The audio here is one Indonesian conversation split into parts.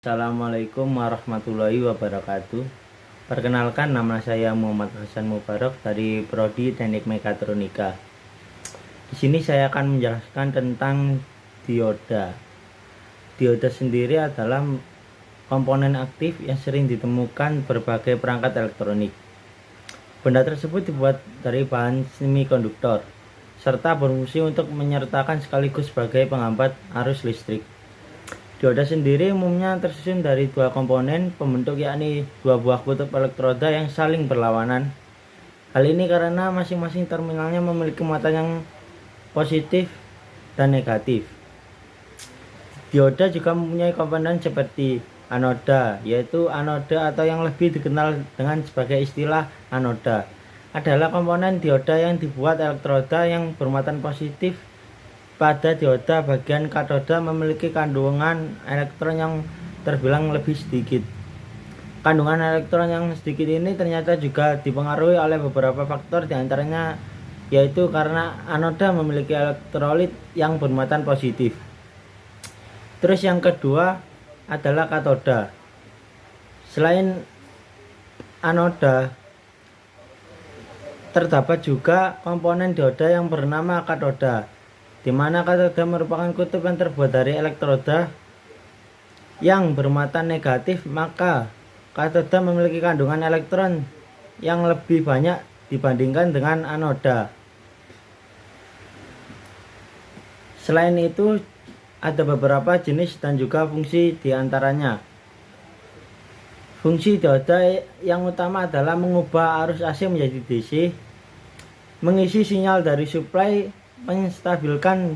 Assalamualaikum warahmatullahi wabarakatuh. Perkenalkan, nama saya Muhammad Hasan Mubarak dari Prodi Teknik Mekatronika. Di sini saya akan menjelaskan tentang dioda. Dioda sendiri adalah komponen aktif yang sering ditemukan berbagai perangkat elektronik. Benda tersebut dibuat dari bahan semikonduktor serta berfungsi untuk menyertakan sekaligus sebagai penghambat arus listrik. Dioda sendiri umumnya tersusun dari dua komponen pembentuk, yakni dua buah kutub elektroda yang saling berlawanan. Hal ini karena masing-masing terminalnya memiliki muatan yang positif dan negatif. Dioda juga mempunyai komponen seperti anoda, yaitu anoda atau yang lebih dikenal dengan sebagai istilah anoda adalah komponen dioda yang dibuat elektroda yang bermuatan positif. Pada dioda bagian katoda memiliki kandungan elektron yang terbilang lebih sedikit. Kandungan elektron yang sedikit ini ternyata juga dipengaruhi oleh beberapa faktor, diantaranya yaitu karena anoda memiliki elektrolit yang bermuatan positif. Terus yang kedua adalah katoda. Selain anoda, terdapat juga komponen dioda yang bernama katoda, di mana katoda merupakan kutub yang terbuat dari elektroda yang bermuatan negatif. Maka katoda memiliki kandungan elektron yang lebih banyak dibandingkan dengan anoda. Selain itu, ada beberapa jenis dan juga fungsi diantaranya. Fungsi dioda yang utama adalah mengubah arus AC menjadi DC, mengisi sinyal dari suplai, menstabilkan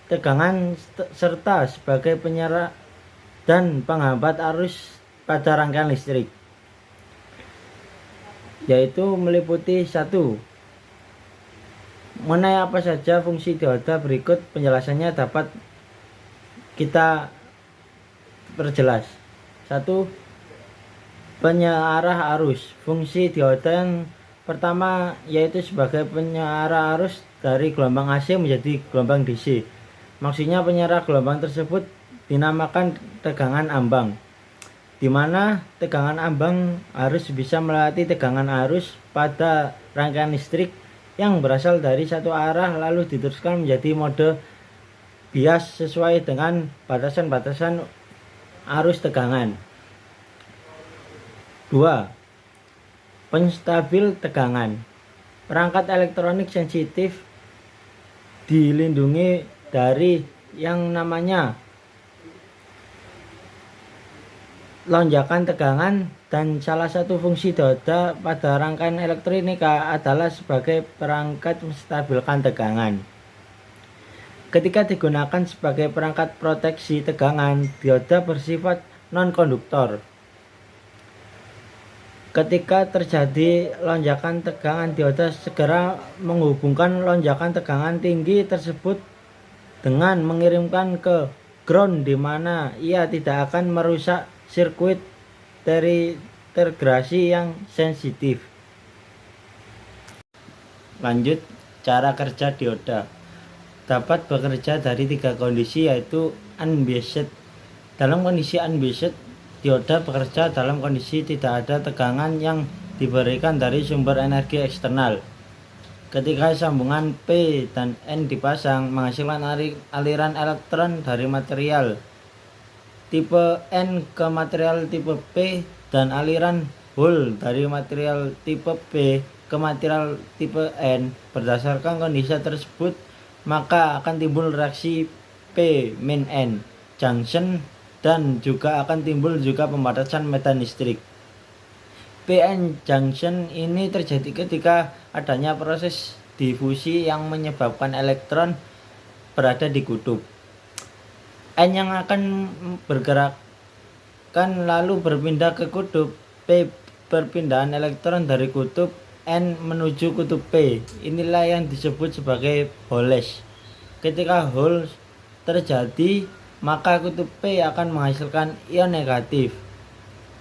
tegangan, serta sebagai penyerap dan penghambat arus pada rangkaian listrik, yaitu meliputi 1. Mengenai apa saja fungsi dioda, berikut penjelasannya dapat kita perjelas. 1. Penyarah arus. Fungsi dioda yang pertama yaitu sebagai penyarah arus dari gelombang AC menjadi gelombang DC. Maksudnya penyarah gelombang tersebut dinamakan tegangan ambang, di mana tegangan ambang harus bisa melewati tegangan arus pada rangkaian listrik yang berasal dari satu arah lalu diteruskan menjadi mode bias sesuai dengan batasan-batasan arus tegangan. 2. Penstabil tegangan. Perangkat elektronik sensitif dilindungi dari yang namanya lonjakan tegangan, dan salah satu fungsi dioda pada rangkaian elektronika adalah sebagai perangkat menstabilkan tegangan. Ketika digunakan sebagai perangkat proteksi tegangan, dioda bersifat non-konduktor. Ketika terjadi lonjakan tegangan, dioda segera menghubungkan lonjakan tegangan tinggi tersebut dengan mengirimkan ke ground, di mana ia tidak akan merusak sirkuit terintegrasi yang sensitif. Lanjut, cara kerja dioda dapat bekerja dari 3 kondisi, yaitu unbiased. Dalam kondisi unbiased, dioda bekerja dalam kondisi tidak ada tegangan yang diberikan dari sumber energi eksternal. Ketika sambungan P dan N dipasang, menghasilkan aliran elektron dari material tipe N ke material tipe P dan aliran hole dari material tipe P ke material tipe N. Berdasarkan kondisi tersebut, maka akan timbul reaksi P-N junction, dan juga akan timbul juga pembatasan medan listrik. PN junction ini terjadi ketika adanya proses difusi yang menyebabkan elektron berada di kutub. N yang akan bergerakkan lalu berpindah ke kutub P. Perpindahan elektron dari kutub N menuju kutub P inilah yang disebut sebagai holes. Ketika holes terjadi, maka kutub P akan menghasilkan ion negatif.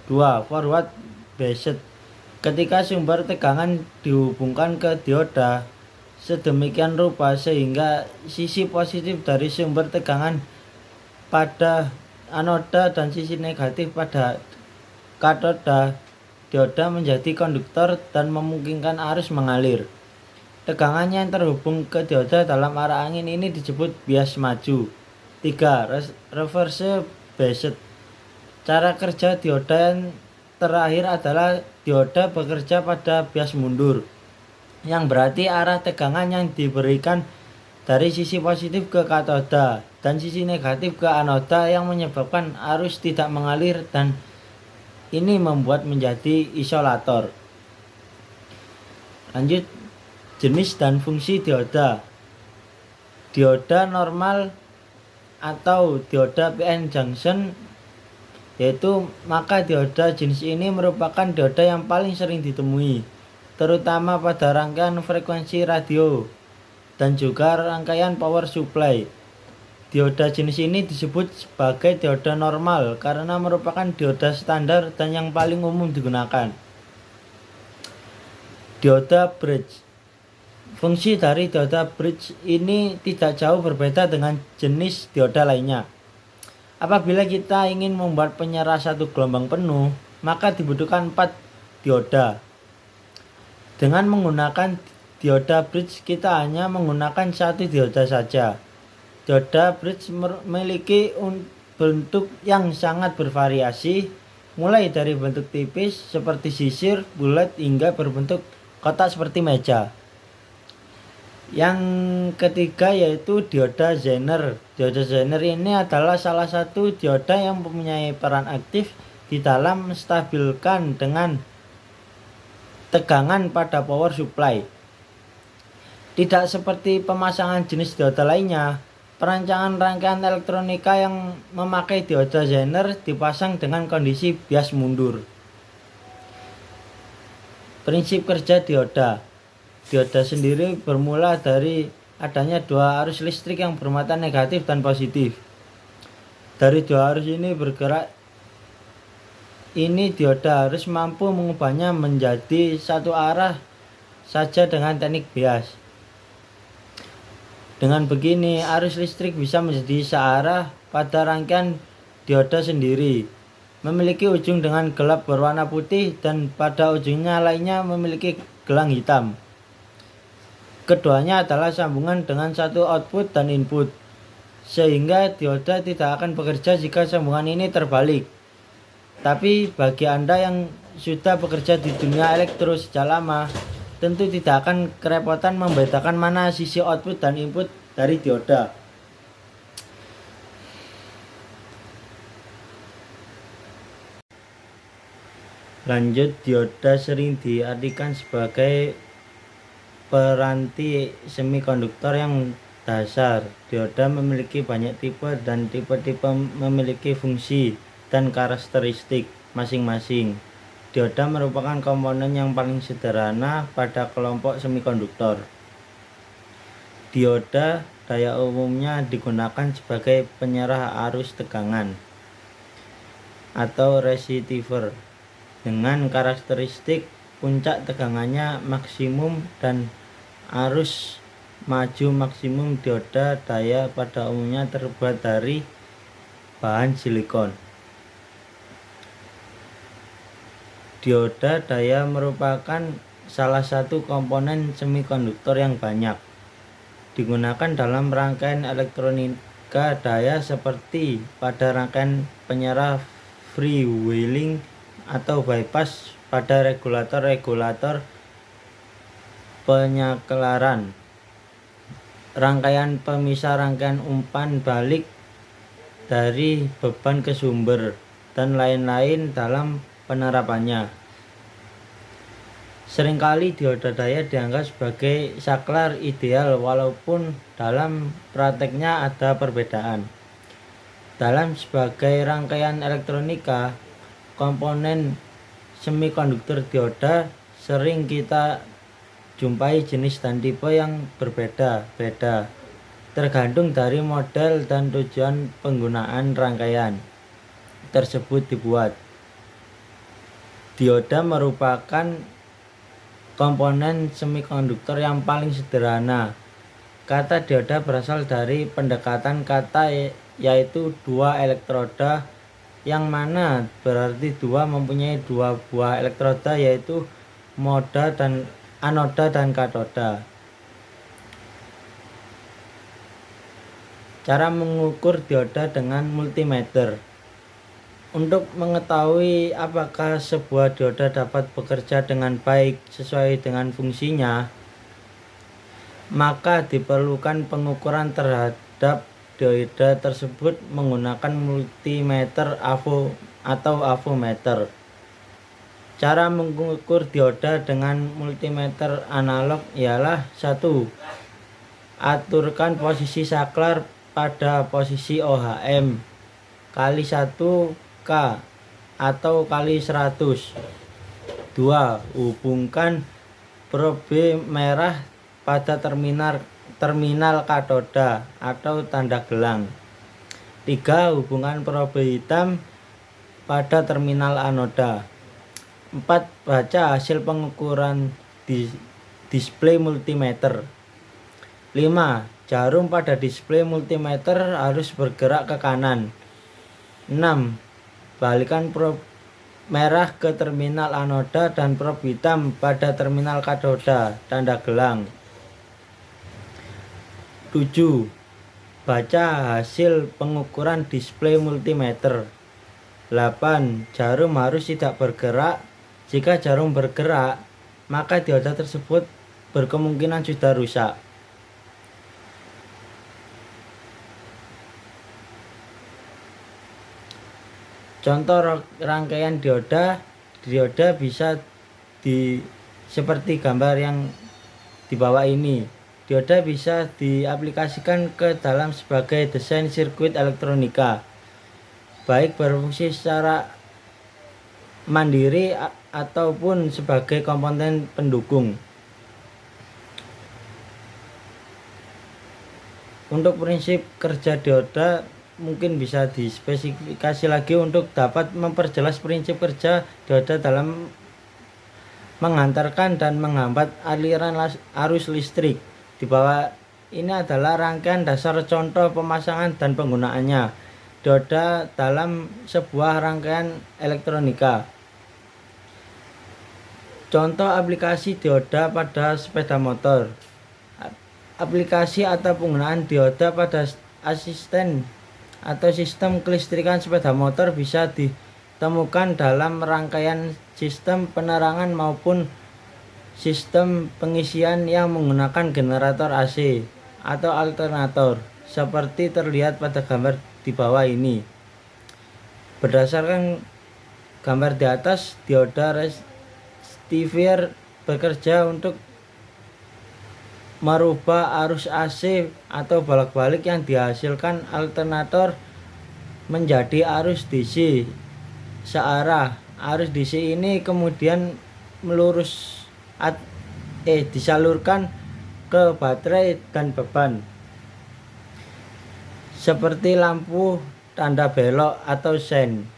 2. Forward biased. Ketika sumber tegangan dihubungkan ke dioda sedemikian rupa sehingga sisi positif dari sumber tegangan pada anoda dan sisi negatif pada katoda dioda menjadi konduktor dan memungkinkan arus mengalir. Tegangannya yang terhubung ke dioda dalam arah angin ini disebut bias maju. 3. Reverse biased. Cara kerja dioda yang terakhir adalah dioda bekerja pada bias mundur, yang berarti arah tegangan yang diberikan dari sisi positif ke katoda dan sisi negatif ke anoda yang menyebabkan arus tidak mengalir, dan ini membuat menjadi isolator. Lanjut, jenis dan fungsi dioda. Dioda normal atau dioda PN junction, yaitu maka dioda jenis ini merupakan dioda yang paling sering ditemui, terutama pada rangkaian frekuensi radio dan juga rangkaian power supply. Dioda jenis ini disebut sebagai dioda normal karena merupakan dioda standar dan yang paling umum digunakan. Dioda bridge. Fungsi dari dioda bridge ini tidak jauh berbeda dengan jenis dioda lainnya. Apabila kita ingin membuat penyerah satu gelombang penuh, maka dibutuhkan 4 dioda. Dengan menggunakan dioda bridge, kita hanya menggunakan satu dioda saja. Dioda bridge memiliki bentuk yang sangat bervariasi, mulai dari bentuk tipis seperti sisir, bulat, hingga berbentuk kotak seperti meja. Yang ketiga yaitu dioda Zener. Dioda Zener ini adalah salah satu dioda yang mempunyai peran aktif di dalam menstabilkan dengan tegangan pada power supply. Tidak seperti pemasangan jenis dioda lainnya, perancangan rangkaian elektronika yang memakai dioda Zener dipasang dengan kondisi bias mundur. Prinsip kerja dioda. Dioda sendiri bermula dari adanya dua arus listrik yang bermuatan negatif dan positif. Dari dua arus ini bergerak, ini dioda harus mampu mengubahnya menjadi satu arah saja dengan teknik bias. Dengan begini, arus listrik bisa menjadi searah pada rangkaian dioda sendiri, memiliki ujung dengan gelap berwarna putih dan pada ujungnya lainnya memiliki gelang hitam. Keduanya adalah sambungan dengan satu output dan input, sehingga dioda tidak akan bekerja jika sambungan ini terbalik. Tapi bagi Anda yang sudah bekerja di dunia elektro sejak lama, tentu tidak akan kerepotan membedakan mana sisi output dan input dari dioda. Lanjut, dioda sering diartikan sebagai peranti semikonduktor yang dasar. Dioda memiliki banyak tipe dan tipe-tipe memiliki fungsi dan karakteristik masing-masing. Dioda merupakan komponen yang paling sederhana pada kelompok semikonduktor. Dioda daya umumnya digunakan sebagai penyerah arus tegangan atau receiver dengan karakteristik puncak tegangannya maksimum dan arus maju maksimum. Dioda daya pada umumnya terbuat dari bahan silikon. Dioda daya merupakan salah satu komponen semikonduktor yang banyak digunakan dalam rangkaian elektronika daya seperti pada rangkaian penyerah freewheeling atau bypass, pada regulator penyakelaran, rangkaian pemisah rangkaian umpan balik dari beban ke sumber, dan lain-lain dalam penerapannya. Seringkali dioda daya dianggap sebagai saklar ideal, walaupun dalam prakteknya ada perbedaan. Dalam sebagai rangkaian elektronika, komponen semikonduktor dioda sering kita jumpai jenis dan tipe yang berbeda-beda, tergantung dari model dan tujuan penggunaan rangkaian tersebut dibuat. Dioda merupakan komponen semikonduktor yang paling sederhana. Kata dioda berasal dari pendekatan kata yaitu dua elektroda, yang mana berarti dua mempunyai dua buah elektroda, yaitu anoda dan katoda. Cara mengukur dioda dengan multimeter. Untuk mengetahui apakah sebuah dioda dapat bekerja dengan baik sesuai dengan fungsinya, maka diperlukan pengukuran terhadap dioda tersebut menggunakan multimeter atau avometer. Cara mengukur dioda dengan multimeter analog ialah: 1. Aturkan posisi saklar pada posisi OHM kali 1K atau kali 100. 2. Hubungkan probe merah pada terminal katoda atau tanda gelang. 3. Hubungkan probe hitam pada terminal anoda. 4. Baca hasil pengukuran di display multimeter. 5. Jarum pada display multimeter harus bergerak ke kanan. 6. Balikkan probe merah ke terminal anoda dan probe hitam pada terminal katoda, tanda gelang. 7. Baca hasil pengukuran display multimeter. 8. Jarum harus tidak bergerak. Jika jarum bergerak, maka dioda tersebut berkemungkinan sudah rusak. Contoh rangkaian dioda bisa seperti gambar yang di bawah ini. Dioda bisa diaplikasikan ke dalam sebagai desain sirkuit elektronika, baik berfungsi secara mandiri ataupun sebagai komponen pendukung. Untuk prinsip kerja dioda mungkin bisa dispesifikasi lagi untuk dapat memperjelas prinsip kerja dioda dalam menghantarkan dan menghambat aliran arus listrik. Di bawah ini adalah rangkaian dasar contoh pemasangan dan penggunaannya dioda dalam sebuah rangkaian elektronika. Contoh aplikasi dioda pada sepeda motor. Aplikasi atau penggunaan dioda pada asisten atau sistem kelistrikan sepeda motor bisa ditemukan dalam rangkaian sistem penerangan maupun sistem pengisian yang menggunakan generator AC atau alternator, seperti terlihat pada gambar di bawah ini. Berdasarkan gambar di atas, dioda rectifier bekerja untuk merubah arus AC atau bolak-balik yang dihasilkan alternator menjadi arus DC searah. Arus DC ini kemudian disalurkan ke baterai dan beban, seperti lampu tanda belok atau sein.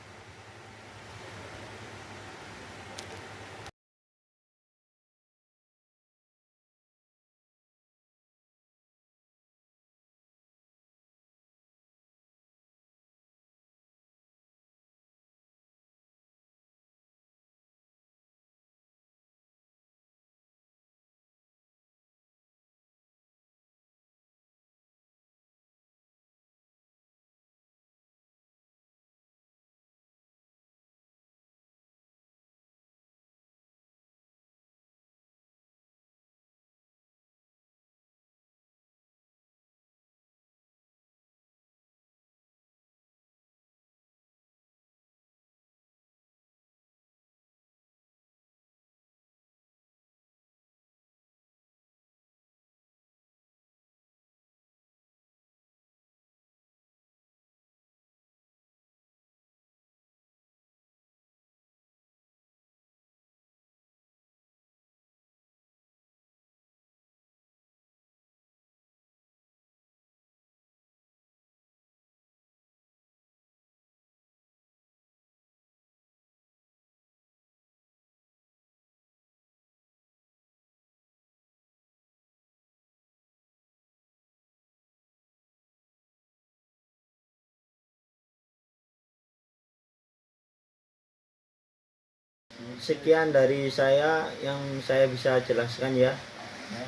sekian dari saya yang saya bisa jelaskan ya.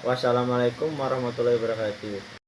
Wassalamualaikum warahmatullahi wabarakatuh.